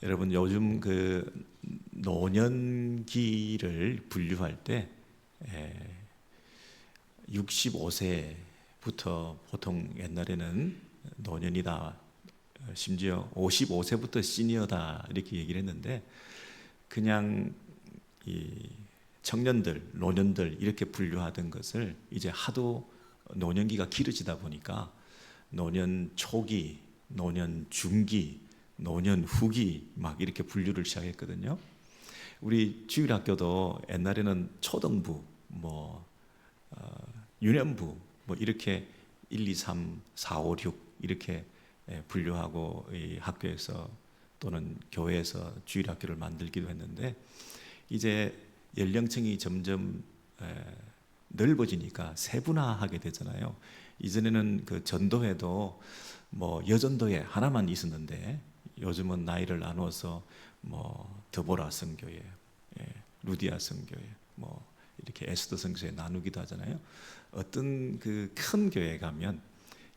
여러분 요즘 그 노년기를 분류할 때 65세부터 보통 옛날에는 노년이다, 심지어 55세부터 시니어다 이렇게 얘기를 했는데, 그냥 이 청년들, 노년들 이렇게 분류하던 것을 이제 하도 노년기가 길어지다 보니까 노년 초기, 노년 중기, 노년 후기 막 이렇게 분류를 시작했거든요. 우리 주일학교도 옛날에는 초등부, 유년부 이렇게 1, 2, 3, 4, 5, 6 이렇게 분류하고 이 학교에서 또는 교회에서 주일학교를 만들기도 했는데, 이제 연령층이 점점 넓어지니까 세분화하게 되잖아요. 이전에는 그 전도회도 여전도회 하나만 있었는데, 요즘은 나이를 나누어서 더보라 성교회, 루디아 성교회, 이렇게 에스더 성교회 나누기도 하잖아요. 어떤 그 큰 교회 가면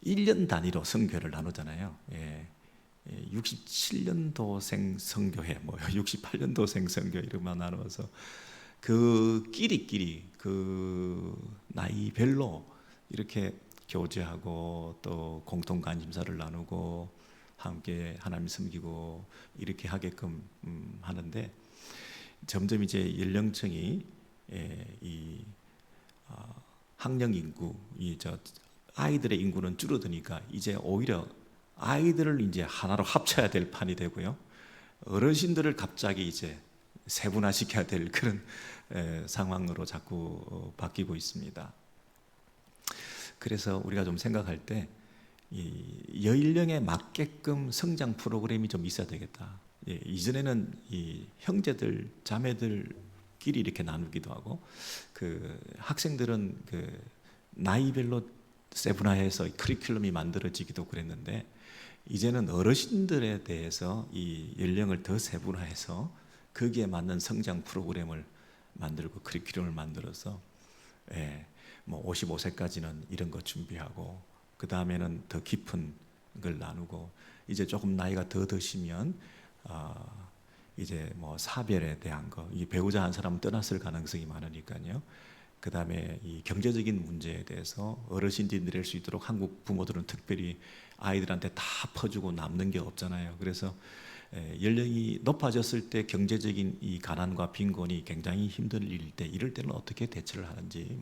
1년 단위로 성교회를 나누잖아요. 67년도생 성교회, 68년도생 성교회 이렇게만 나누어서 그 끼리끼리 그 나이별로 이렇게 교제하고 또 공통 관심사를 나누고 함께 하나님 섬기고 이렇게 하게끔 하는데, 점점 이제 연령층이 이 학령 인구, 아이들의 인구는 줄어드니까 이제 오히려 아이들을 이제 하나로 합쳐야 될 판이 되고요, 어르신들을 갑자기 이제 세분화시켜야 될 그런 상황으로 자꾸 바뀌고 있습니다. 그래서 우리가 좀 생각할 때 이 연령에 맞게끔 성장 프로그램이 좀 있어야 되겠다. 이전에는 이 형제들, 자매들끼리 이렇게 나누기도 하고, 그 학생들은 그 나이별로 세분화해서 커리큘럼이 만들어지기도 그랬는데, 이제는 어르신들에 대해서 이 연령을 더 세분화해서 거기에 맞는 성장 프로그램을 만들고 커리큘럼을 만들어서 55세까지는 이런 거 준비하고, 그 다음에는 더 깊은 걸 나누고, 이제 조금 나이가 더 드시면 이제 사별에 대한 거, 이 배우자 한 사람은 떠났을 가능성이 많으니까요. 그 다음에 이 경제적인 문제에 대해서 어르신들이 누릴 수 있도록, 한국 부모들은 특별히 아이들한테 다 퍼주고 남는 게 없잖아요. 그래서 연령이 높아졌을 때 경제적인 이 가난과 빈곤이 굉장히 힘들 일일 때, 이럴 때는 어떻게 대처를 하는지,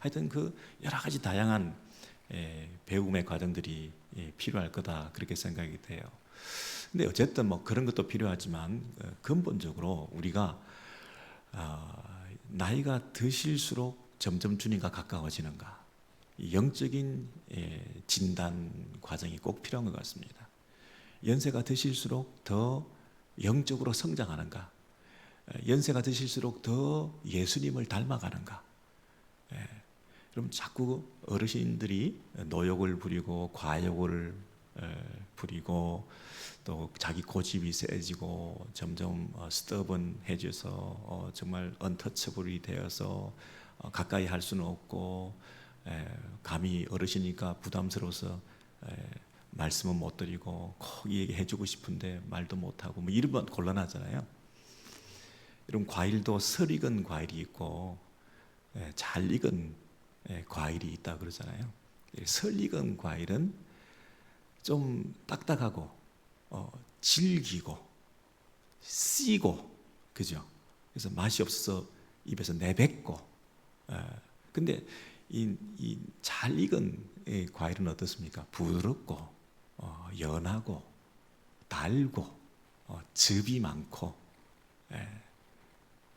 하여튼 그 여러 가지 다양한 배움의 과정들이 필요할 거다, 그렇게 생각이 돼요. 근데 어쨌든 그런 것도 필요하지만 근본적으로 우리가 나이가 드실수록 점점 주님과 가까워지는가, 이 영적인 진단 과정이 꼭 필요한 것 같습니다. 연세가 드실수록 더 영적으로 성장하는가, 연세가 드실수록 더 예수님을 닮아가는가. 그럼 자꾸 어르신들이 노욕을 부리고 과욕을 부리고 또 자기 고집이 세지고 점점 스터번해져서 정말 언터처블이 되어서 가까이 할 수는 없고, 감히 어르시니까 부담스러워서 말씀은 못 드리고 꼭 얘기해주고 싶은데 말도 못하고 이러면 곤란하잖아요. 이런 과일도 설 익은 과일이 있고 잘 익은 과일이 있다 그러잖아요. 설 익은 과일은 좀 딱딱하고 질기고 씨고, 그죠? 그래서 맛이 없어서 입에서 내뱉고. 근데 이 잘 익은 과일은 어떻습니까? 부드럽고 연하고 달고 즙이 많고,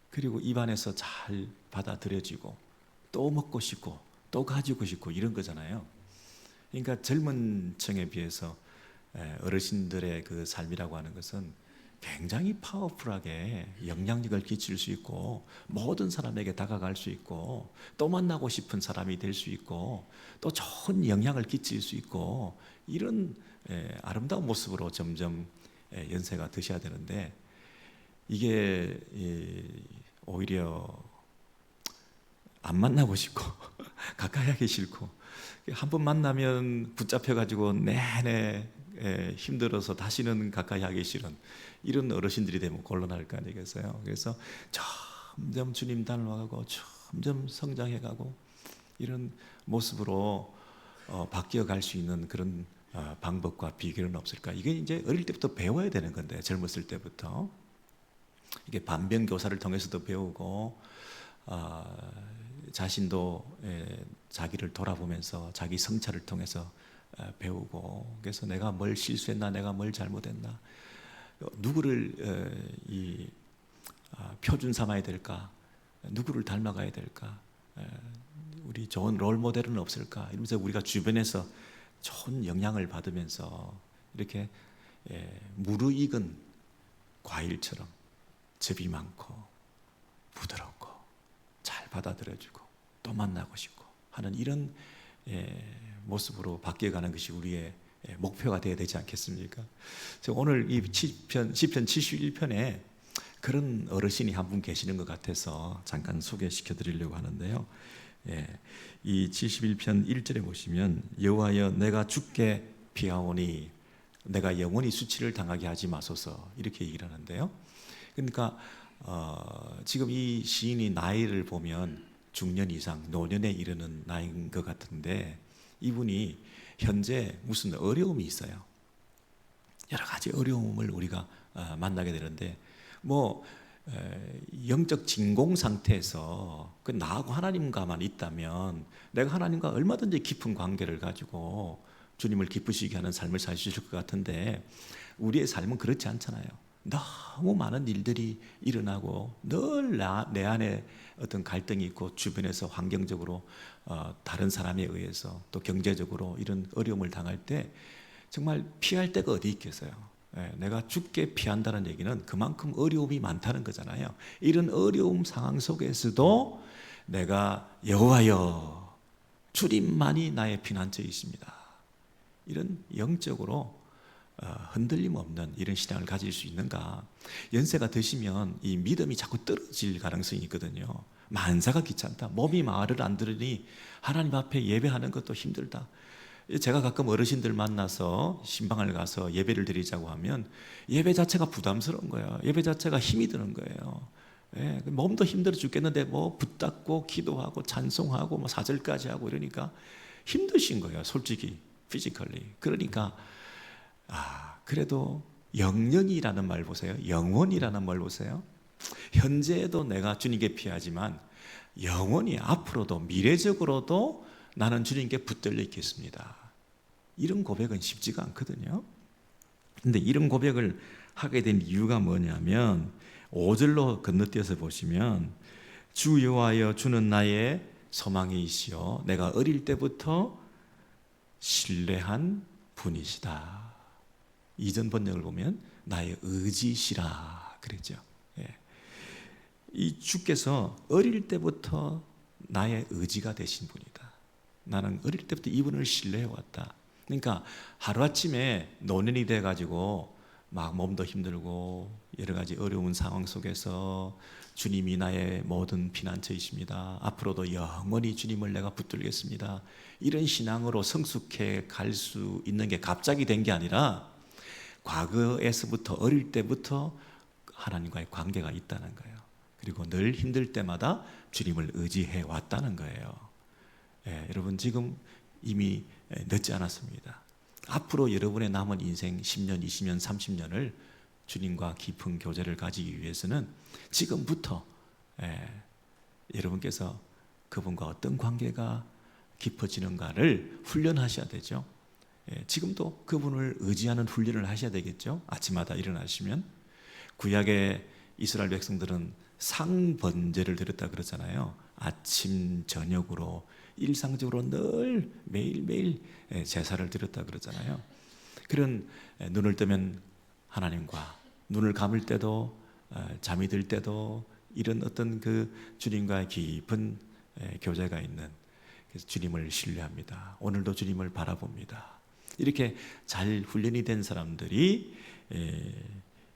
그리고 입안에서 잘 받아들여지고 또 먹고 싶고 또 가지고 싶고 이런 거잖아요. 그러니까 젊은 층에 비해서 어르신들의 그 삶이라고 하는 것은 굉장히 파워풀하게 영향력을 끼칠 수 있고, 모든 사람에게 다가갈 수 있고, 또 만나고 싶은 사람이 될 수 있고, 또 좋은 영향을 끼칠 수 있고, 이런 아름다운 모습으로 점점 연세가 드셔야 되는데, 이게 오히려 안 만나고 싶고 가까이 하기 싫고, 한 번 만나면 붙잡혀가지고 내내 힘들어서 다시는 가까이 하기 싫은 이런 어르신들이 되면 곤란할 거 아니겠어요? 그래서 점점 주님 닮아가고 점점 성장해가고 이런 모습으로 바뀌어갈 수 있는 그런 방법과 비결은 없을까? 이게 이제 어릴 때부터 배워야 되는 건데, 젊었을 때부터 이게 반면교사를 통해서도 배우고 자신도 자기를 돌아보면서 자기 성찰을 통해서 배우고, 그래서 내가 뭘 실수했나, 내가 뭘 잘못했나, 누구를 표준 삼아야 될까, 누구를 닮아가야 될까, 우리 좋은 롤 모델은 없을까, 이러면서 우리가 주변에서 좋은 영향을 받으면서 이렇게 무르익은 과일처럼 즙이 많고 부드럽고 잘 받아들여주고 또 만나고 싶고 하는 이런 모습으로 바뀌어가는 것이 우리의 목표가 되어야 되지 않겠습니까? 오늘 이 시편 71편에 그런 어르신이 한 분 계시는 것 같아서 잠깐 소개시켜 드리려고 하는데요. 이 71편 1절에 보시면, 여호와여 내가 주께 피하오니 내가 영원히 수치를 당하게 하지 마소서, 이렇게 얘기를 하는데요. 그러니까 지금 이 시인이 나이를 보면 중년 이상, 노년에 이르는 나이인 것 같은데, 이분이 현재 무슨 어려움이 있어요. 여러 가지 어려움을 우리가 만나게 되는데, 영적 진공 상태에서 나하고 하나님과만 있다면 내가 하나님과 얼마든지 깊은 관계를 가지고 주님을 기쁘시게 하는 삶을 살 수 있을 것 같은데, 우리의 삶은 그렇지 않잖아요. 너무 많은 일들이 일어나고 늘 내 안에 어떤 갈등이 있고, 주변에서 환경적으로 다른 사람에 의해서 또 경제적으로 이런 어려움을 당할 때 정말 피할 데가 어디 있겠어요. 내가 주께 피한다는 얘기는 그만큼 어려움이 많다는 거잖아요. 이런 어려움 상황 속에서도 내가 여호와여 주님만이 나의 피난처이십니다, 이런 영적으로 흔들림 없는 이런 신앙을 가질 수 있는가? 연세가 드시면 이 믿음이 자꾸 떨어질 가능성이 있거든요. 만사가 귀찮다, 몸이 말을 안 들으니 하나님 앞에 예배하는 것도 힘들다. 제가 가끔 어르신들 만나서 신방을 가서 예배를 드리자고 하면 예배 자체가 부담스러운 거예요. 예배 자체가 힘이 드는 거예요. 몸도 힘들어 죽겠는데 붙잡고 기도하고 찬송하고 사절까지 하고 이러니까 힘드신 거예요, 솔직히 피지컬리. 그러니까 그래도 영영이라는 말 보세요. 영원이라는 말 보세요. 현재에도 내가 주님께 피하지만 영원히 앞으로도 미래적으로도 나는 주님께 붙들려 있겠습니다. 이런 고백은 쉽지가 않거든요. 근데 이런 고백을 하게 된 이유가 뭐냐면 5절로 건너뛰어서 보시면, 주 여호와여 주는 나의 소망이시여 내가 어릴 때부터 신뢰한 분이시다. 이전 번역을 보면 나의 의지시라 그랬죠. 이 주께서 어릴 때부터 나의 의지가 되신 분이다. 나는 어릴 때부터 이분을 신뢰해왔다. 그러니까 하루아침에 노년이 돼가지고 막 몸도 힘들고 여러 가지 어려운 상황 속에서 주님이 나의 모든 피난처이십니다, 앞으로도 영원히 주님을 내가 붙들겠습니다, 이런 신앙으로 성숙해 갈 수 있는 게 갑자기 된 게 아니라 과거에서부터, 어릴 때부터 하나님과의 관계가 있다는 거예요. 그리고 늘 힘들 때마다 주님을 의지해 왔다는 거예요. 여러분 지금 이미 늦지 않았습니다. 앞으로 여러분의 남은 인생 10년, 20년, 30년을 주님과 깊은 교제를 가지기 위해서는 지금부터 여러분께서 그분과 어떤 관계가 깊어지는가를 훈련하셔야 되죠. 지금도 그분을 의지하는 훈련을 하셔야 되겠죠. 아침마다 일어나시면. 구약의 이스라엘 백성들은 상번제를 드렸다 그러잖아요. 아침 저녁으로 일상적으로 늘 매일매일 제사를 드렸다 그러잖아요. 그런 눈을 뜨면 하나님과, 눈을 감을 때도 잠이 들 때도 이런 어떤 그 주님과의 깊은 교제가 있는, 그래서 주님을 신뢰합니다. 오늘도 주님을 바라봅니다. 이렇게 잘 훈련이 된 사람들이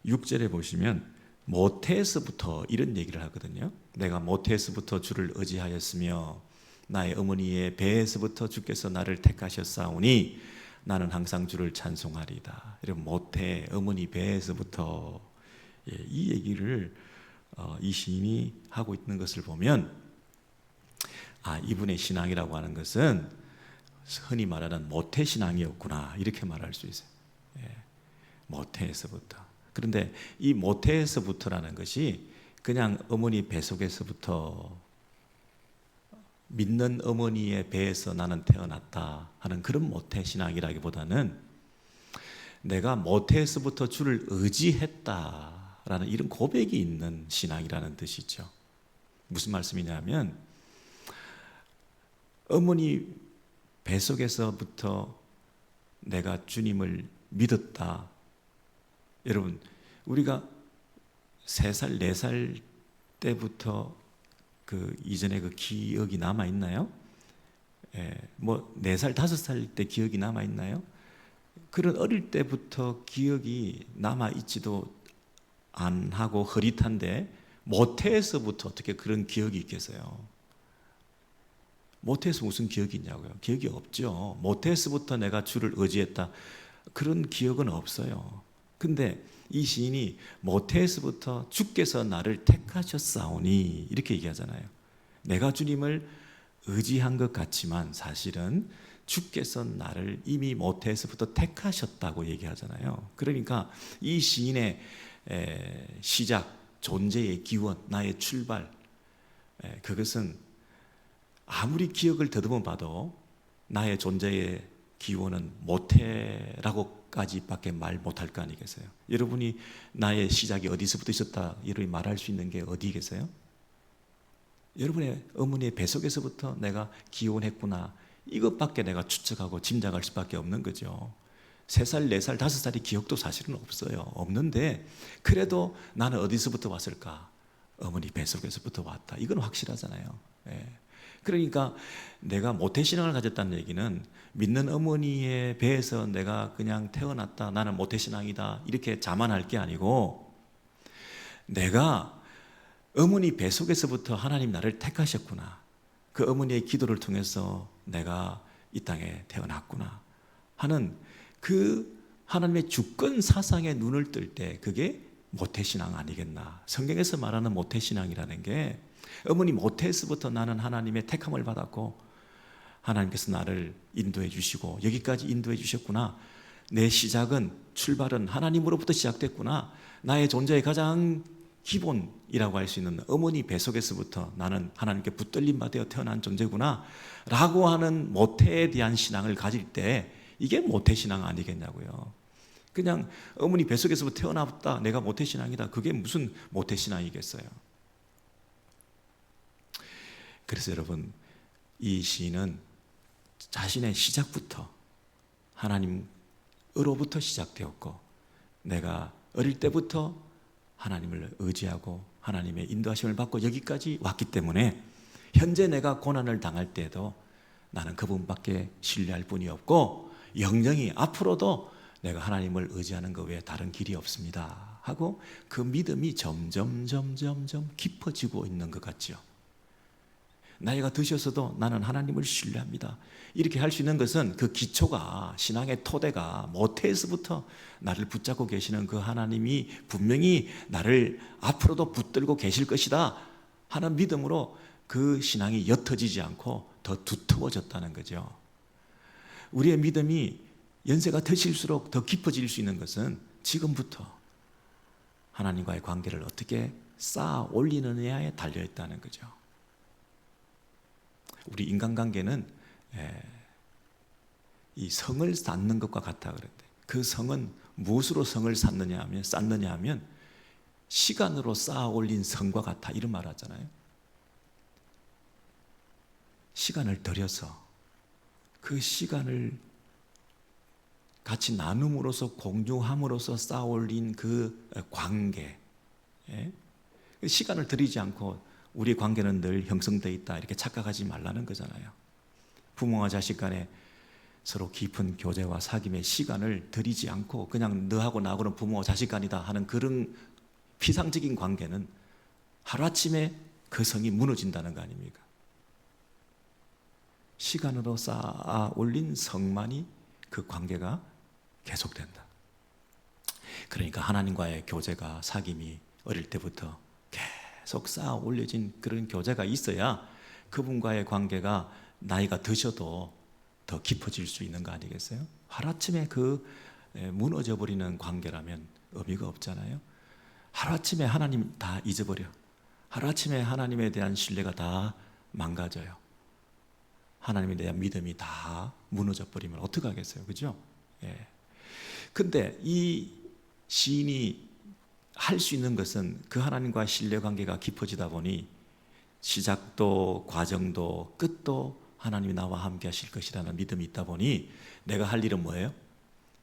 6절에 보시면 모태에서부터 이런 얘기를 하거든요. 내가 모태에서부터 주를 의지하였으며 나의 어머니의 배에서부터 주께서 나를 택하셨사오니 나는 항상 주를 찬송하리다. 이런 모태 어머니 배에서부터 이 얘기를 이 시인이 하고 있는 것을 보면 이분의 신앙이라고 하는 것은 흔히 말하는 모태 신앙이었구나 이렇게 말할 수 있어요. 모태에서부터. 그런데 이 모태에서부터라는 것이 그냥 어머니 뱃속에서부터 믿는 어머니의 배에서 나는 태어났다 하는 그런 모태 신앙이라기보다는 내가 모태에서부터 주를 의지했다라는 이런 고백이 있는 신앙이라는 뜻이죠. 무슨 말씀이냐면 어머니 뱃속에서부터 내가 주님을 믿었다. 여러분, 우리가 3살, 4살 때부터 그 이전에 그 기억이 남아 있나요? 뭐 4살, 5살 때 기억이 남아 있나요? 그런 어릴 때부터 기억이 남아 있지도 안 하고 흐릿한데 모태에서부터 어떻게 그런 기억이 있겠어요? 모태에서 무슨 기억이 있냐고요? 기억이 없죠. 모태에서부터 내가 주를 의지했다. 그런 기억은 없어요. 근데 이 시인이 모태에서부터 주께서 나를 택하셨사오니 이렇게 얘기하잖아요. 내가 주님을 의지한 것 같지만 사실은 주께서 나를 이미 모태에서부터 택하셨다고 얘기하잖아요. 그러니까 이 시인의 시작, 존재의 기원, 나의 출발, 그것은 아무리 기억을 더듬어 봐도 나의 존재의 기원은 모태라고까지밖에 말 못할 거 아니겠어요? 여러분이 나의 시작이 어디서부터 있었다 이렇게 말할 수 있는 게 어디겠어요? 여러분의 어머니의 뱃속에서부터 내가 기원했구나 이것밖에 내가 추측하고 짐작할 수밖에 없는 거죠. 3살, 4살, 5살의 기억도 사실은 없어요. 없는데 그래도 나는 어디서부터 왔을까? 어머니 뱃속에서부터 왔다. 이건 확실하잖아요. 그러니까 내가 모태신앙을 가졌다는 얘기는 믿는 어머니의 배에서 내가 그냥 태어났다, 나는 모태신앙이다 이렇게 자만할 게 아니고 내가 어머니 뱃속에서부터 하나님 나를 택하셨구나, 그 어머니의 기도를 통해서 내가 이 땅에 태어났구나 하는 그 하나님의 주권 사상에 눈을 뜰 때 그게 모태신앙 아니겠나. 성경에서 말하는 모태신앙이라는 게 어머니 모태에서부터 나는 하나님의 택함을 받았고 하나님께서 나를 인도해 주시고 여기까지 인도해 주셨구나. 내 시작은, 출발은 하나님으로부터 시작됐구나. 나의 존재의 가장 기본이라고 할 수 있는 어머니 뱃속에서부터 나는 하나님께 붙들림 받아 태어난 존재구나 라고 하는 모태에 대한 신앙을 가질 때 이게 모태신앙 아니겠냐고요. 그냥 어머니 뱃속에서부터 태어났다, 내가 모태신앙이다, 그게 무슨 모태신앙이겠어요. 그래서 여러분, 이 시인은 자신의 시작부터 하나님으로부터 시작되었고 내가 어릴 때부터 하나님을 의지하고 하나님의 인도하심을 받고 여기까지 왔기 때문에 현재 내가 고난을 당할 때에도 나는 그분밖에 신뢰할 분이 없고 영영이 앞으로도 내가 하나님을 의지하는 것 외에 다른 길이 없습니다 하고 그 믿음이 점점 깊어지고 있는 것 같죠. 나이가 드셔서도 나는 하나님을 신뢰합니다 이렇게 할 수 있는 것은 그 기초가, 신앙의 토대가 모태에서부터 나를 붙잡고 계시는 그 하나님이 분명히 나를 앞으로도 붙들고 계실 것이다 하는 믿음으로 그 신앙이 옅어지지 않고 더 두터워졌다는 거죠. 우리의 믿음이 연세가 드실수록 더 깊어질 수 있는 것은 지금부터 하나님과의 관계를 어떻게 쌓아 올리느냐에 달려있다는 거죠. 우리 인간관계는 이 성을 쌓는 것과 같아 그랬대. 그 성은 무엇으로 성을 쌓느냐 하면 시간으로 쌓아 올린 성과 같아 이런 말 하잖아요. 시간을 들여서 그 시간을 같이 나눔으로써 공유함으로써 쌓아 올린 그 관계, 시간을 들이지 않고 우리의 관계는 늘 형성되어 있다 이렇게 착각하지 말라는 거잖아요. 부모와 자식 간에 서로 깊은 교제와 사귐의 시간을 들이지 않고 그냥 너하고 나하고는 부모와 자식 간이다 하는 그런 피상적인 관계는 하루아침에 그 성이 무너진다는 거 아닙니까? 시간으로 쌓아 올린 성만이 그 관계가 계속된다. 그러니까 하나님과의 교제가, 사귐이 어릴 때부터 계속 쌓아 올려진 그런 교제가 있어야 그분과의 관계가 나이가 드셔도 더 깊어질 수 있는 거 아니겠어요? 하루아침에 그 무너져 버리는 관계라면 의미가 없잖아요. 하루아침에 하나님 다 잊어버려. 하루아침에 하나님에 대한 신뢰가 다 망가져요. 하나님에 대한 믿음이 다 무너져 버리면 어떡하겠어요, 그죠? 예. 근데 이 시인이 할 수 있는 것은 그 하나님과 신뢰 관계가 깊어지다 보니 시작도 과정도 끝도 하나님이 나와 함께 하실 것이라는 믿음이 있다 보니 내가 할 일은 뭐예요?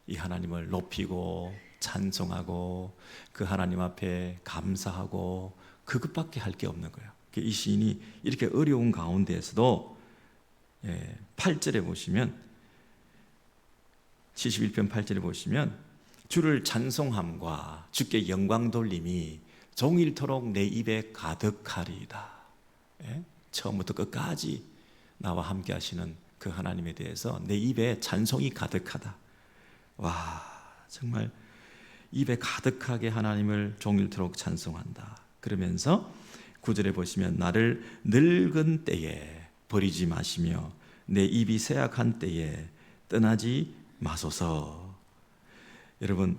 이 하나님을 높이고 찬송하고 그 하나님 앞에 감사하고 그것밖에 할 게 없는 거예요. 이 시인이 이렇게 어려운 가운데에서도 8절에 보시면 71편 8절에 보시면 주를 찬송함과 주께 영광 돌림이 종일토록 내 입에 가득하리이다. 처음부터 끝까지 나와 함께 하시는 그 하나님에 대해서 내 입에 찬송이 가득하다. 와, 정말 입에 가득하게 하나님을 종일토록 찬송한다. 그러면서 9절에 보시면 나를 늙은 때에 버리지 마시며 내 입이 쇠약한 때에 떠나지 마소서. 여러분,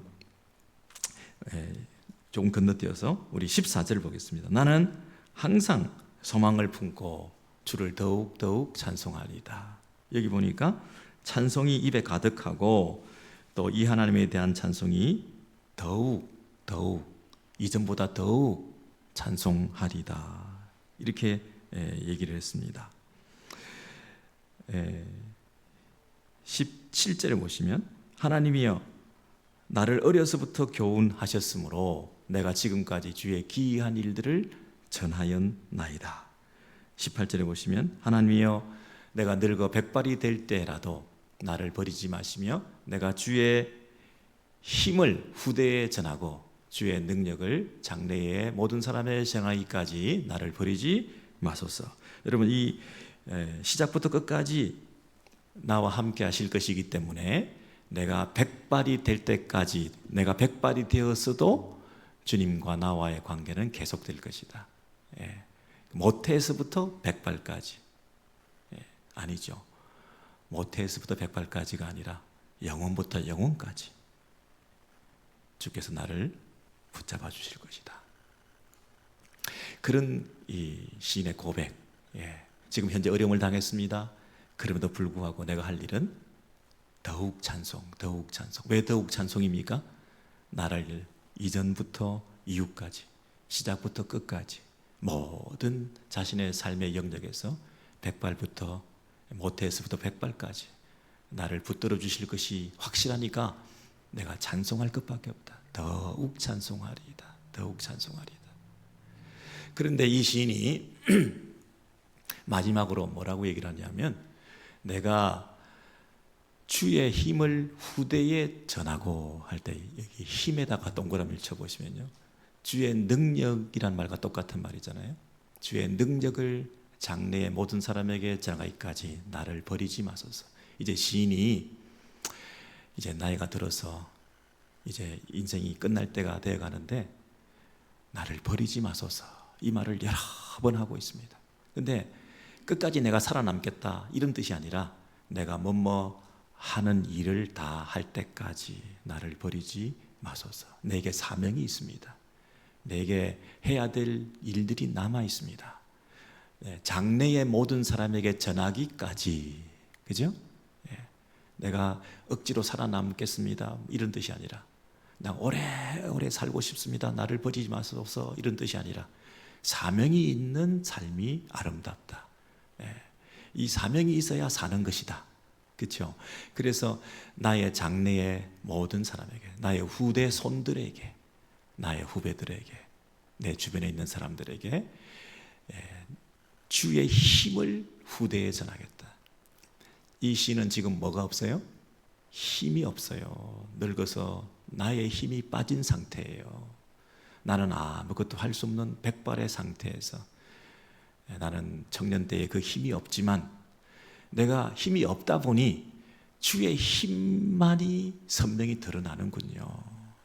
조금 건너뛰어서 우리 14절 보겠습니다. 나는 항상 소망을 품고 주를 더욱 찬송하리이다. 여기 보니까 찬송이 입에 가득하고 또 이 하나님에 대한 찬송이 더욱 이전보다 더욱 찬송하리다. 이렇게 얘기를 했습니다. 17절에 보시면 하나님이여 나를 어려서부터 교훈하셨으므로 내가 지금까지 주의 기이한 일들을 전하였나이다. 18절에 보시면 하나님이여 내가 늙어 백발이 될 때라도 나를 버리지 마시며 내가 주의 힘을 후대에 전하고 주의 능력을 장래의 모든 사람의 전하기까지 나를 버리지 마소서. 여러분, 이 시작부터 끝까지 나와 함께 하실 것이기 때문에 내가 백발이 될 때까지, 내가 백발이 되었어도 주님과 나와의 관계는 계속될 것이다. 모태에서부터 백발까지 아니죠. 모태에서부터 백발까지가 아니라 영원부터 영원까지 주께서 나를 붙잡아 주실 것이다. 그런 이 시인의 고백. 지금 현재 어려움을 당했습니다. 그럼에도 불구하고 내가 할 일은 더욱 찬송. 왜 더욱 찬송입니까? 나를 이전부터 이후까지, 시작부터 끝까지 모든 자신의 삶의 영역에서 백발부터 모태에서부터 백발까지 나를 붙들어 주실 것이 확실하니까 내가 찬송할 것밖에 없다. 더욱 찬송하리이다. 그런데 이 시인이 마지막으로 뭐라고 얘기를 하냐면 내가 주의 힘을 후대에 전하고 할 때 여기 힘에다가 동그라미를 쳐보시면요, 주의 능력이란 말과 똑같은 말이잖아요. 주의 능력을 장래의 모든 사람에게 전하기까지 나를 버리지 마소서. 이제 시인이 이제 나이가 들어서 이제 인생이 끝날 때가 되어 가는데 나를 버리지 마소서, 이 말을 여러 번 하고 있습니다. 근데 끝까지 내가 살아남겠다 이런 뜻이 아니라 내가 뭐뭐 하는 일을 다 할 때까지 나를 버리지 마소서. 내게 사명이 있습니다. 내게 해야 될 일들이 남아 있습니다. 장래의 모든 사람에게 전하기까지. 그죠? 내가 억지로 살아남겠습니다 이런 뜻이 아니라 나 오래오래 살고 싶습니다, 나를 버리지 마소서 이런 뜻이 아니라 사명이 있는 삶이 아름답다. 이 사명이 있어야 사는 것이다. 그렇죠? 그래서 나의 장래의 모든 사람에게, 나의 후대 손들에게, 나의 후배들에게, 내 주변에 있는 사람들에게 주의 힘을 후대에 전하겠다. 이 시는 지금 뭐가 없어요? 힘이 없어요. 늙어서 나의 힘이 빠진 상태예요. 나는 아무것도 할 수 없는 백발의 상태에서 나는 청년 때에 그 힘이 없지만 내가 힘이 없다 보니 주의 힘만이 선명히 드러나는군요.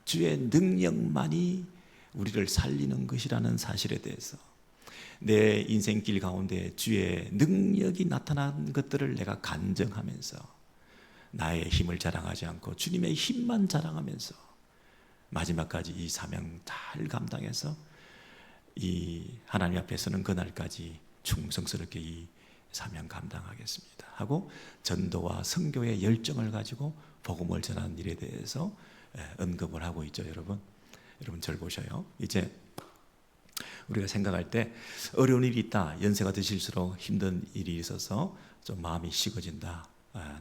주의 능력만이 우리를 살리는 것이라는 사실에 대해서 내 인생길 가운데 주의 능력이 나타난 것들을 내가 간증하면서 나의 힘을 자랑하지 않고 주님의 힘만 자랑하면서 마지막까지 이 사명 잘 감당해서 이 하나님 앞에 서는 그날까지 충성스럽게 이 사명 감당하겠습니다 하고 전도와 선교의 열정을 가지고 복음을 전하는 일에 대해서 언급을 하고 있죠. 여러분 절 보셔요. 이제 우리가 생각할 때 어려운 일이 있다, 연세가 드실수록 힘든 일이 있어서 좀 마음이 식어진다,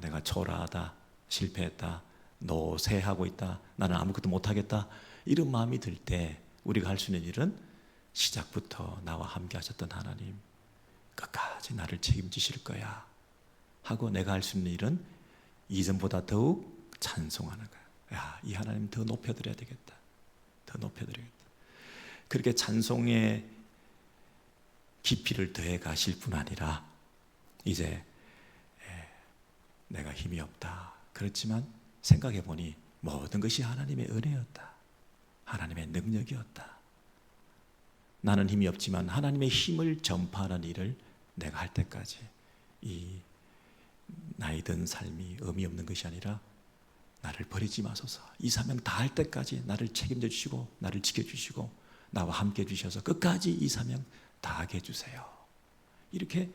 내가 초라하다, 실패했다, 노쇠하고 있다, 나는 아무것도 못하겠다, 이런 마음이 들 때 우리가 할 수 있는 일은 시작부터 나와 함께 하셨던 하나님 끝까지 나를 책임지실 거야 하고 내가 할 수 있는 일은 이전보다 더욱 찬송하는 거야. 야, 이 하나님 더 높여드려야 되겠다, 더 높여드려야겠다. 그렇게 찬송의 깊이를 더해 가실 뿐 아니라 이제 내가 힘이 없다, 그렇지만 생각해 보니 모든 것이 하나님의 은혜였다, 하나님의 능력이었다. 나는 힘이 없지만 하나님의 힘을 전파하는 일을 내가 할 때까지 이 나이 든 삶이 의미 없는 것이 아니라 나를 버리지 마소서, 이 사명 다 할 때까지 나를 책임져 주시고 나를 지켜주시고 나와 함께 해주셔서 끝까지 이 사명 다 하게 해주세요. 이렇게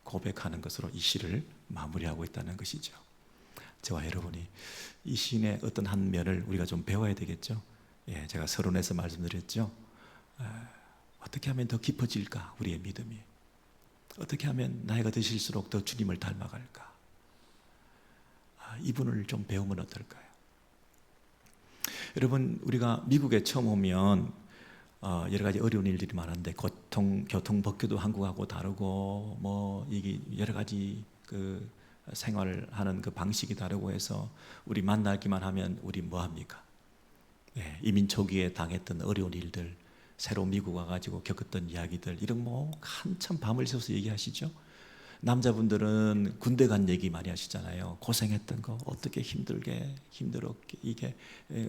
고백하는 것으로 이 시를 마무리하고 있다는 것이죠. 저와 여러분이 이 시인의 어떤 한 면을 우리가 좀 배워야 되겠죠. 제가 서론에서 말씀드렸죠. 어떻게 하면 더 깊어질까, 우리의 믿음이 어떻게 하면 나이가 드실수록 더 주님을 닮아갈까, 이분을 좀 배우면 어떨까요? 여러분, 우리가 미국에 처음 오면 여러 가지 어려운 일들이 많은데 교통 법규도 한국하고 다르고 뭐 이게 여러 가지 그 생활하는 그 방식이 다르고 해서 우리 만나기만 하면 우리 뭐 합니까? 이민 초기에 당했던 어려운 일들, 새로 미국 와가지고 겪었던 이야기들, 이런 뭐 한참 밤을 새워서 얘기하시죠. 남자분들은 군대 간 얘기 많이 하시잖아요. 고생했던 거, 어떻게 힘들었게 이게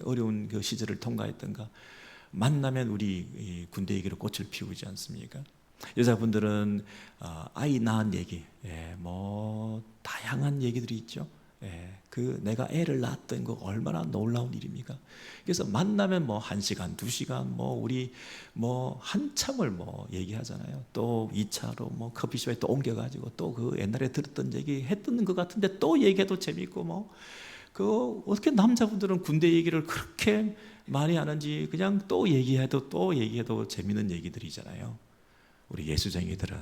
어려운 그 시절을 통과했던가. 만나면 우리 군대 얘기로 꽃을 피우지 않습니까? 여자분들은 아이 낳은 얘기, 뭐 다양한 얘기들이 있죠. 그 내가 애를 낳았던 거 얼마나 놀라운 일입니까? 그래서 만나면 뭐 1시간, 2시간 뭐 우리 뭐 한참을 뭐 얘기하잖아요. 또 2차로 뭐 커피숍에 또 옮겨가지고 또 그 옛날에 들었던 얘기 했던 것 같은데 또 얘기해도 재밌고 뭐 그 어떻게 남자분들은 군대 얘기를 그렇게 많이 하는지 그냥 또 얘기해도 재밌는 얘기들이잖아요. 우리 예수쟁이들은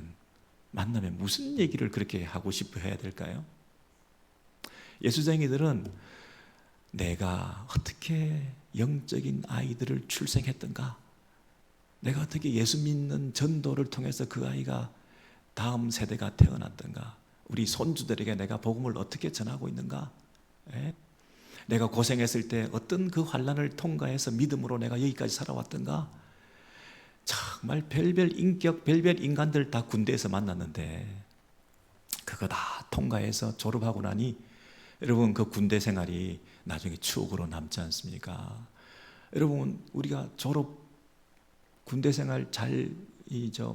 만나면 무슨 얘기를 그렇게 하고 싶어 해야 될까요? 예수쟁이들은 내가 어떻게 영적인 아이들을 출생했던가, 내가 어떻게 예수 믿는 전도를 통해서 그 아이가 다음 세대가 태어났던가, 우리 손주들에게 내가 복음을 어떻게 전하고 있는가, 내가 고생했을 때 어떤 그 환난을 통과해서 믿음으로 내가 여기까지 살아왔던가. 정말 별별 인격, 별별 인간들 다 군대에서 만났는데 그거 다 통과해서 졸업하고 나니 여러분 그 군대 생활이 나중에 추억으로 남지 않습니까? 여러분 우리가 군대 생활 잘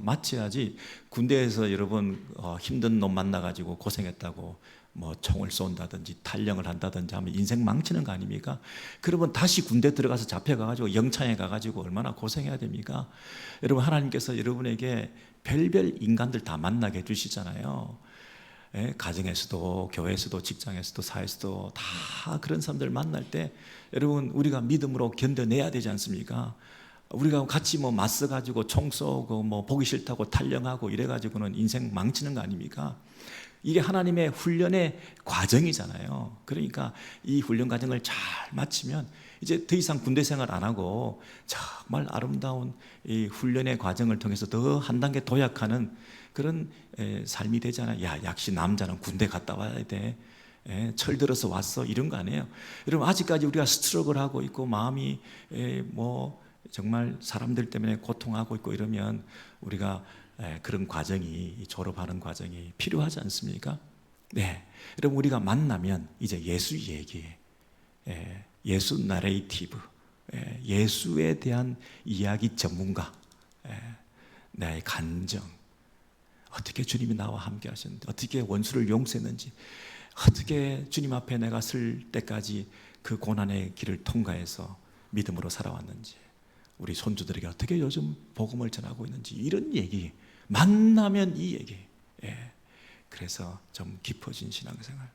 마쳐야지. 군대에서 여러분 힘든 놈 만나가지고 고생했다고 뭐 총을 쏜다든지 탈영을 한다든지 하면 인생 망치는 거 아닙니까? 그러면 다시 군대 들어가서 잡혀가가지고 영창에 가가지고 얼마나 고생해야 됩니까? 여러분 하나님께서 여러분에게 별별 인간들 다 만나게 해주시잖아요. 가정에서도 교회에서도 직장에서도 사회에서도 다 그런 사람들 만날 때 여러분 우리가 믿음으로 견뎌내야 되지 않습니까? 우리가 같이 뭐 맞서가지고 총 쏘고 뭐 보기 싫다고 탈영하고 이래가지고는 인생 망치는 거 아닙니까? 이게 하나님의 훈련의 과정이잖아요. 그러니까 이 훈련 과정을 잘 마치면 이제 더 이상 군대 생활 안 하고 정말 아름다운 이 훈련의 과정을 통해서 더 한 단계 도약하는 그런 삶이 되잖아요. 야, 역시 남자는 군대 갔다 와야 돼. 철들어서 왔어. 이런 거 아니에요. 여러분 아직까지 우리가 스트럭을 하고 있고 마음이 뭐 정말 사람들 때문에 고통하고 있고 이러면 우리가 그런 과정이, 졸업하는 과정이 필요하지 않습니까? 네, 여러분 우리가 만나면 이제 예수 얘기, 예수 나레이티브, 예수에 대한 이야기 전문가, 나의 간정, 어떻게 주님이 나와 함께 하셨는지, 어떻게 원수를 용서했는지, 어떻게 주님 앞에 내가 설 때까지 그 고난의 길을 통과해서 믿음으로 살아왔는지, 우리 손주들에게 어떻게 요즘 복음을 전하고 있는지, 이런 얘기, 만나면 이 얘기. 그래서 좀 깊어진 신앙생활,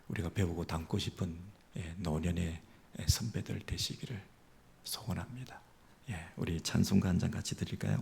우리가 배우고 담고 싶은 노년의 선배들 되시기를 소원합니다. 우리 찬송가 한 장 같이 드릴까요?